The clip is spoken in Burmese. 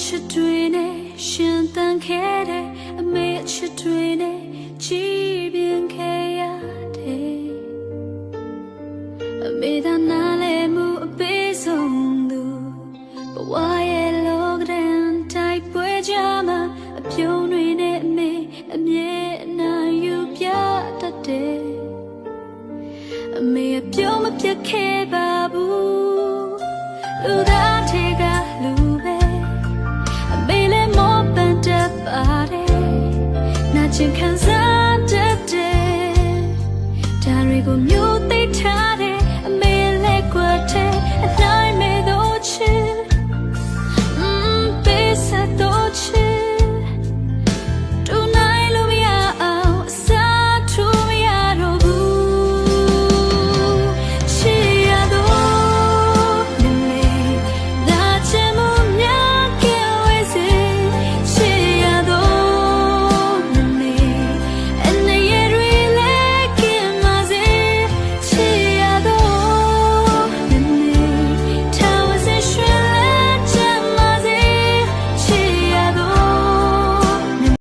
ချစ်တွေနဲ့ရှင်သန်ခဲ့တဲ့အမေချစ်တွေနဲ့ကြည်ပြင်းခဲ့ရတယ်အမေသာနားလဲမှုအပေးဆုံးသူဘဝရဲ့လောကဒန်တိုက်ပွဲကြမှာအပြုံးတွေနဲ့အမေအမြဲအနာယူပြတတ်တယ်အမေအပြုံးမပြတ်ခဲ့ပါဘူးလူသားတွေကလူပဲအမေလည်းမောပန်တတ်ပါတယ်နာကျင်ခံစား